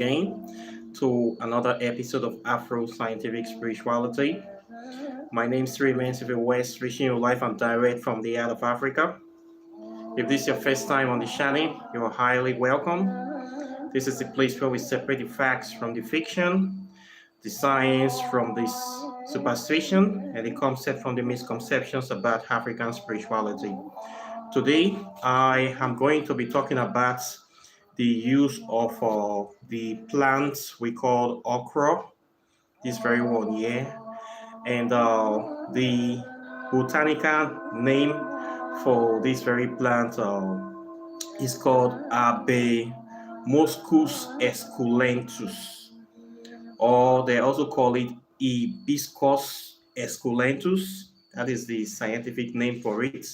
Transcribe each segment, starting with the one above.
again to another episode of Afro Scientific Spirituality. My name is Raymond West, reaching you live and direct from the heart of Africa. If this is your first time on the channel, you are highly welcome. This is the place where we separate the facts from the fiction, the science from this superstition, and the concept from the misconceptions about African spirituality. Today, I am going to be talking about the use of the plants we call okra, this very one here, and the botanical name for this very plant is called Abelmoschus esculentus, or they also call it Hibiscus esculentus. That is the scientific name for it.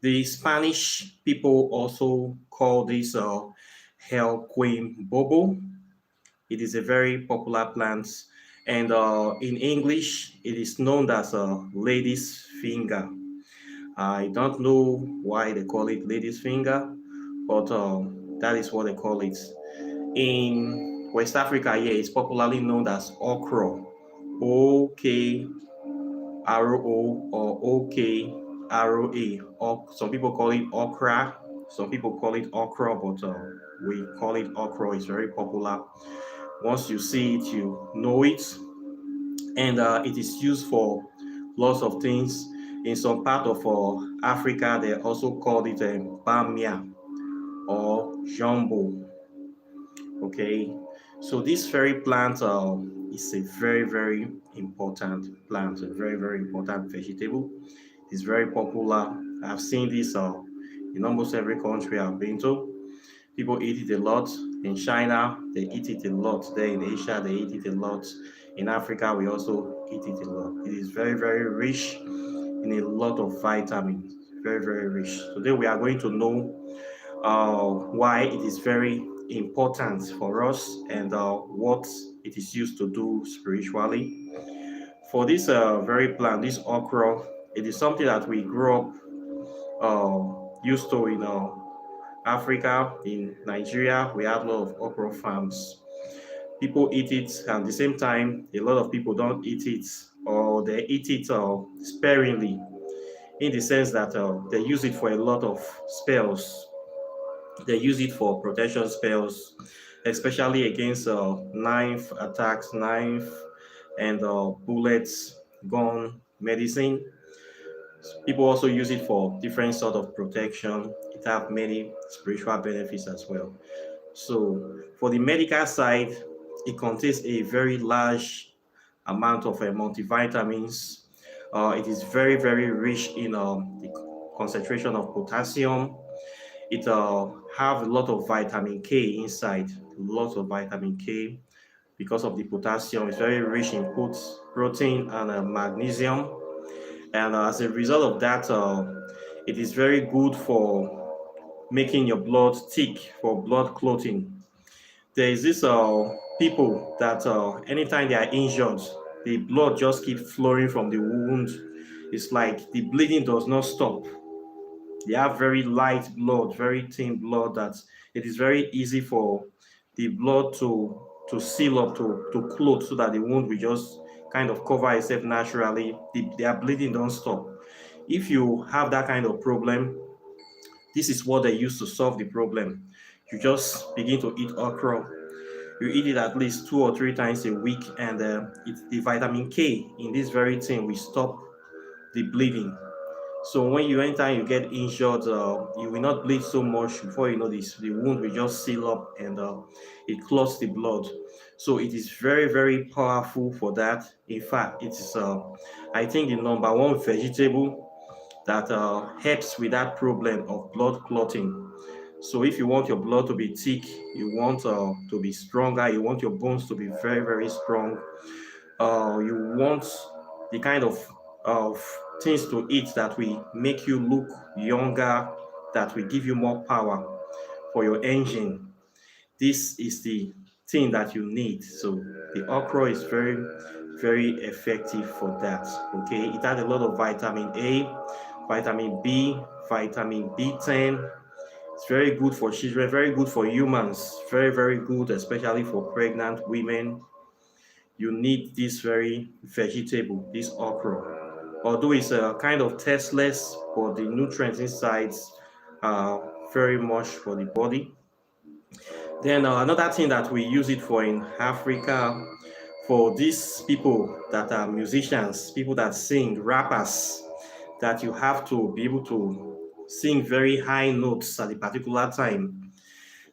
The Spanish people also call this bobo. It is a very popular plant, and in English, it is known as a lady's finger. I don't know why they call it lady's finger, but that is what they call it. In West Africa, yeah, it's popularly known as okra, OKRO or OKROA. Or some people call it okra, some people call it okra, but we call it okra. It's very popular. Once you see it, you know it, and it is used for lots of things. In some part of Africa, they also call it bamia or jumbo. Okay, so this very plant is a very important plant, a very important vegetable. It's very popular. I've seen this in almost every country I've been to. People eat it a lot. In China, they eat it a lot. There in Asia, they eat it a lot. In Africa, we also eat it a lot. It is very rich in a lot of vitamins. Very rich. Today, we are going to know why it is very important for us and what it is used to do spiritually. For this very plant, this okra, it is something that we grew up used to in Africa. In Nigeria, we have a lot of okra farms. People eat it, and at the same time, a lot of people don't eat it, or they eat it sparingly, in the sense that they use it for a lot of spells. They use it for protection spells, especially against knife attacks, knife and bullets, gun, medicine. People also use it for different sort of protection. It have many spiritual benefits as well. So for the medical side, it contains a very large amount of multivitamins. It is very rich in the concentration of potassium. It have a lot of vitamin K inside, lots of vitamin K because of the potassium. It's very rich in protein and magnesium. And as a result of that, it is very good for making your blood thick, for blood clotting. There is this people that anytime they are injured, the blood just keeps flowing from the wound. It's like the bleeding does not stop. They have very light blood, very thin blood, that it is very easy for the blood to seal up, to clot, so that the wound will just kind of cover itself naturally. Their bleeding don't stop. If you have that kind of problem, this is what they use to solve the problem. You just begin to eat okra. You eat it at least 2 or 3 times a week, and the vitamin K in this very thing will stop the bleeding. So when you anytime you get injured, you will not bleed so much. Before you know this, the wound will just seal up, and it clots the blood. So it is very powerful for that. In fact, it is I think the number one vegetable that helps with that problem of blood clotting. So if you want your blood to be thick, you want to be stronger, you want your bones to be very strong, you want the kind of things to eat that will make you look younger, that will give you more power for your engine. This is the thing that you need. So the okra is very effective for that. Okay, it has a lot of vitamin A, vitamin B, vitamin B10, It's very good for children, very good for humans, very, very good, especially for pregnant women. You need this very vegetable, this okra. Although it's a kind of tasteless, but the nutrients inside are very much for the body. Then another thing that we use it for in Africa, for these people that are musicians, people that sing, rappers, that you have to be able to sing very high notes at a particular time.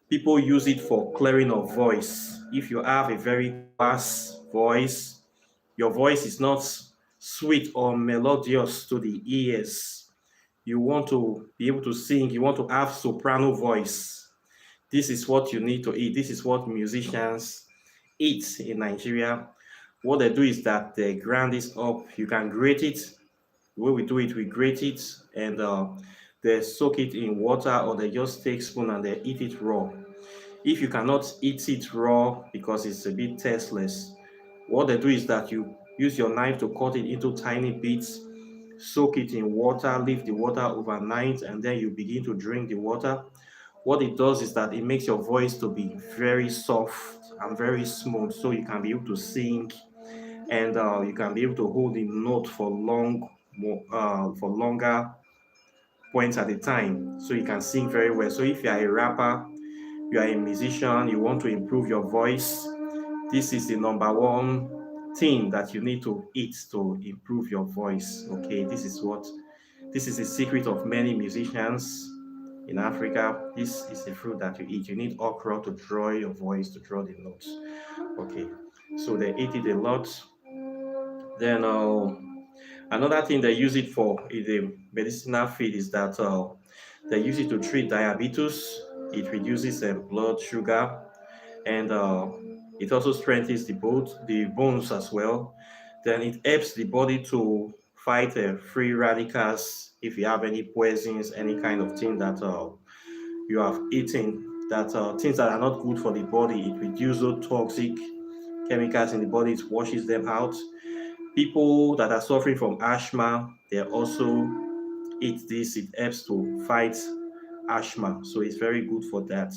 People use it for clearing of voice. If you have a very hoarse voice, your voice is not sweet or melodious to the ears. You want to be able to sing, you want to have soprano voice. This is what you need to eat. This is what musicians eat in Nigeria. What they do is that they grind this up. You can grate it. The way we do it, we grate it and they soak it in water, or they just take spoon and they eat it raw. If you cannot eat it raw because it's a bit tasteless, what they do is that you use your knife to cut it into tiny bits, soak it in water, leave the water overnight, and then you begin to drink the water. What it does is that it makes your voice to be very soft and very smooth, so you can be able to sing, and you can be able to hold the note for for longer points at a time, so you can sing very well. So if you are a rapper, you are a musician, you want to improve your voice, this is the number one thing that you need to eat to improve your voice. Okay, this is the secret of many musicians in Africa. This is the fruit that you eat. You need okra to draw your voice, to draw the notes. Okay, so they eat it a lot. Then another thing they use it for in the medicinal field is that they use it to treat diabetes. It reduces blood sugar, and it also strengthens the bones as well. Then it helps the body to fight free radicals. If you have any poisons, any kind of thing that you have eaten, that things that are not good for the body, it reduces those toxic chemicals in the body, it washes them out. People that are suffering from asthma, they also eat this. It helps to fight asthma, so it's very good for that.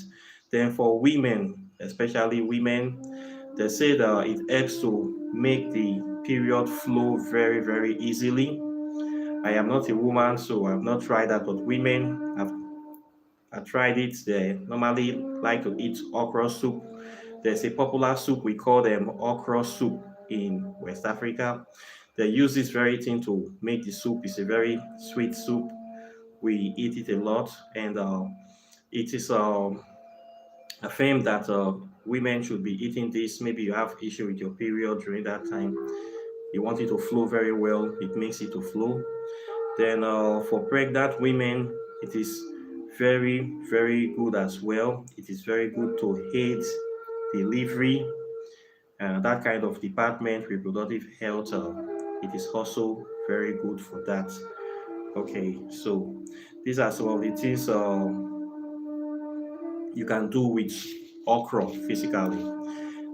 Then for women, especially women, they say that it helps to make the period flow very, very easily. I am not a woman, so I've not tried that, but women have tried it. They normally like to eat okra soup. There's a popular soup, we call them okra soup in West Africa. They use this very thing to make the soup. It's a very sweet soup. We eat it a lot, and it is affirmed that women should be eating this. Maybe you have issue with your period during that time. You want it to flow very well. It makes it to flow. Then for pregnant women, it is very, very good as well. It is very good to aid delivery, that kind of department, reproductive health. It is also very good for that. Okay, so these are some of the things you can do with okra physically.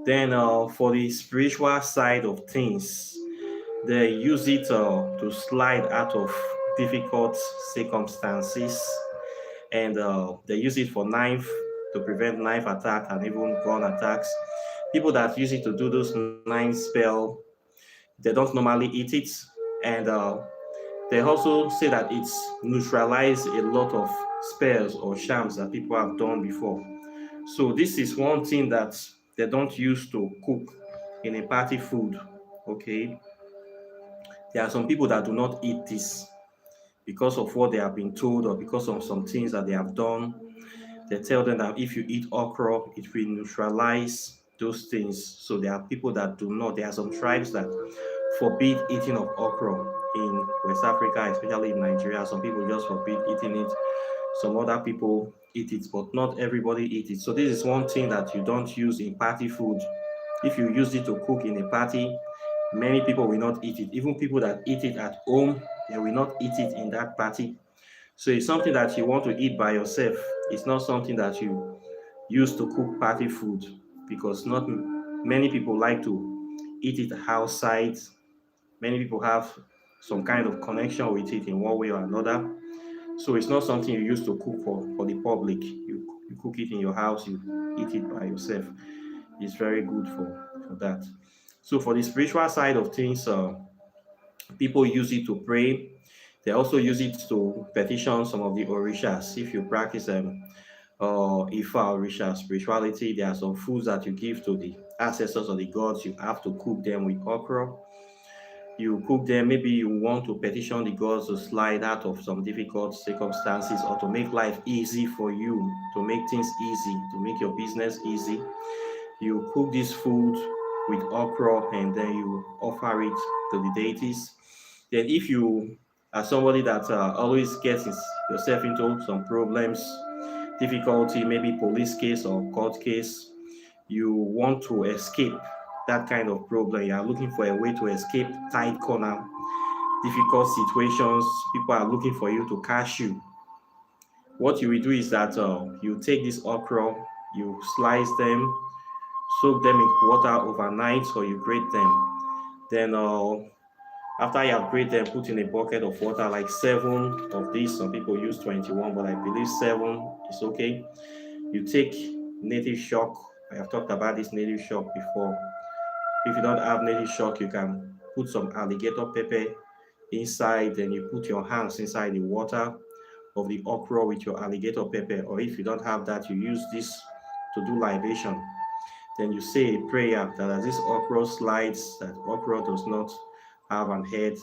Then for the spiritual side of things, they use it to slide out of difficult circumstances, and they use it for knife, to prevent knife attack and even gun attacks. People that use it to do those knife spell, they don't normally eat it, and they also say that it's neutralized a lot of spells or charms that people have done before. So this is one thing that they don't use to cook in a party food. Okay, there are some people that do not eat this because of what they have been told, or because of some things that they have done. They tell them that if you eat okra, it will neutralize those things. So there are people that do not. There are some tribes that forbid eating of okra in West Africa, especially in Nigeria. Some people just forbid eating it. Some other people eat it, but not everybody eat it. So this is one thing that you don't use in party food. If you use it to cook in a party, many people will not eat it. Even people that eat it at home, they will not eat it in that party. So it's something that you want to eat by yourself. It's not something that you use to cook party food, because not many people like to eat it outside. Many people have some kind of connection with it in one way or another. So it's not something you use to cook for the public. You cook it in your house, you eat it by yourself. It's very good for that. So for the spiritual side of things, people use it to pray. They also use it to petition some of the orishas. If you practice Ifa orisha spirituality, there are some foods that you give to the ancestors of the gods. You have to cook them with okra. You cook them, maybe you want to petition the gods to slide out of some difficult circumstances or to make life easy for you, to make things easy, to make your business easy. You cook this food with okra and then you offer it to the deities. Then if you are somebody that always gets yourself into some problems, difficulty, maybe police case or court case, you want to escape that kind of problem. You are looking for a way to escape tight corner, difficult situations. People are looking for you to catch you. What you will do is that you take this okra, you slice them, soak them in water overnight, or you grate them. Then after you have grated them, put in a bucket of water, like 7 of these. Some people use 21, but I believe 7 is okay. You take native shock. I have talked about this native shock before. If you don't have native shock, you can put some alligator pepper inside, then you put your hands inside the water of the okra with your alligator pepper. Or if you don't have that, you use this to do libation. Then you say a prayer that as this okra slides, that okra does not have an head,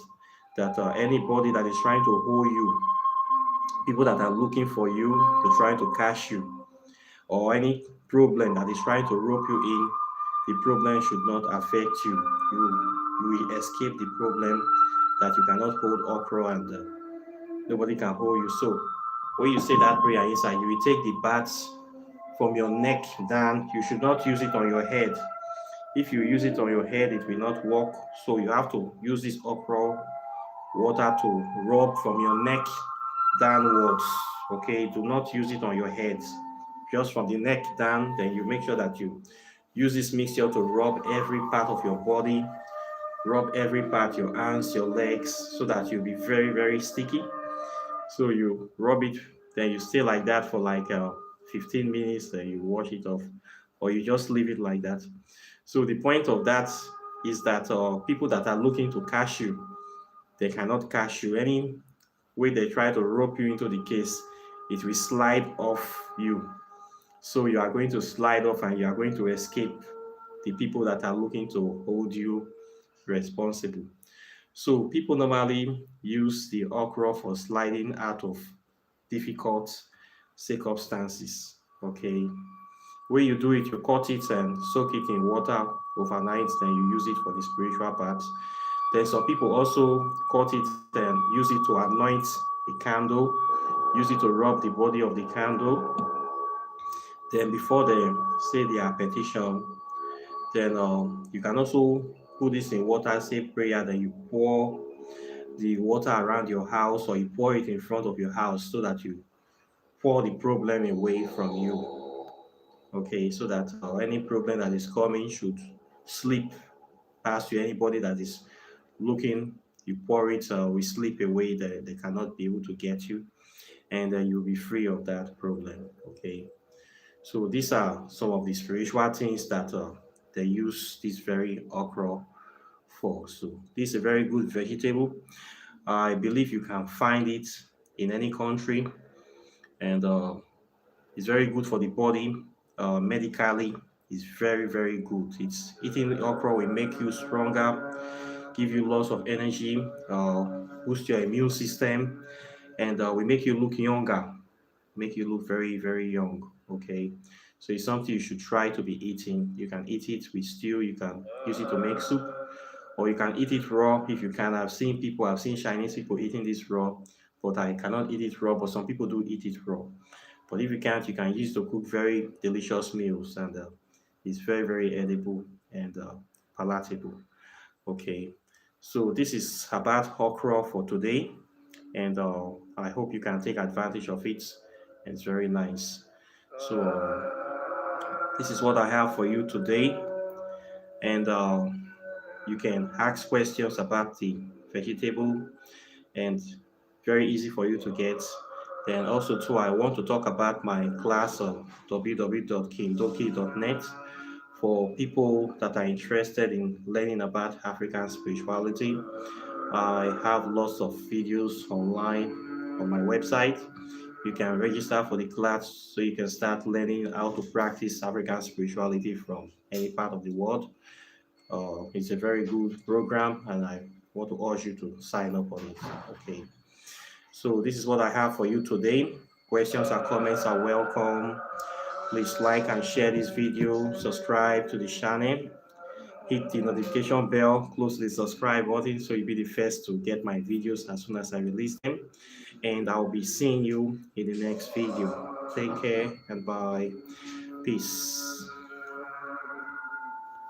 that anybody that is trying to hold you, people that are looking for you to try to catch you, or any problem that is trying to rope you in, the problem should not affect you. You will escape the problem, that you cannot hold okra and nobody can hold you. So when you say that prayer inside, you will take the bats from your neck down. You should not use it on your head. If you use it on your head, it will not work. So you have to use this okra water to rub from your neck downwards. Okay, do not use it on your head. Just from the neck down, then you make sure that you use this mixture to rub every part of your body, rub every part, your hands, your legs, so that you'll be very, very sticky. So you rub it, then you stay like that for like 15 minutes, then you wash it off, or you just leave it like that. So the point of that is that people that are looking to catch you, they cannot catch you. Any way they try to rope you into the case, it will slide off you. So you are going to slide off and you are going to escape the people that are looking to hold you responsible. So people normally use the okra for sliding out of difficult circumstances. Okay. When you do it, you cut it and soak it in water overnight, then you use it for the spiritual part. Then some people also cut it and use it to anoint a candle, use it to rub the body of the candle. Then before they say their petition, then you can also put this in water, say prayer, then you pour the water around your house or you pour it in front of your house so that you pour the problem away from you. Okay, so that any problem that is coming should slip past you. Anybody that is looking, you pour it, will slip away, they cannot be able to get you, and then you'll be free of that problem. Okay, so these are some of the spiritual things that they use this very okra for. So this is a very good vegetable. I believe you can find it in any country, and it's very good for the body. Medically, it's very, very good. It's eating okra will make you stronger, give you lots of energy, boost your immune system, and will make you look younger, make you look very, very young. Okay, so it's something you should try to be eating. You can eat it with stew, you can use it to make soup, or you can eat it raw if you can. I've seen Chinese people eating this raw, but I cannot eat it raw, but some people do eat it raw. But if you can't, you can use it to cook very delicious meals, and it's very, very edible and palatable. Okay, so this is about okra for today, and I hope you can take advantage of it. It's very nice. So this is what I have for you today, and you can ask questions about the vegetable, and very easy for you to get. Then also too, I want to talk about my class on www.kindoki.net for people that are interested in learning about African spirituality. I have lots of videos online on my website. You can register for the class so you can start learning how to practice African spirituality from any part of the world. It's a very good program, and I want to urge you to sign up on it. Okay. So this is what I have for you today. Questions and comments are welcome. Please like and share this video, subscribe to the channel, hit the notification bell, close the subscribe button so you'll be the first to get my videos as soon as I release them. And I'll be seeing you in the next video. Take care and bye. Peace.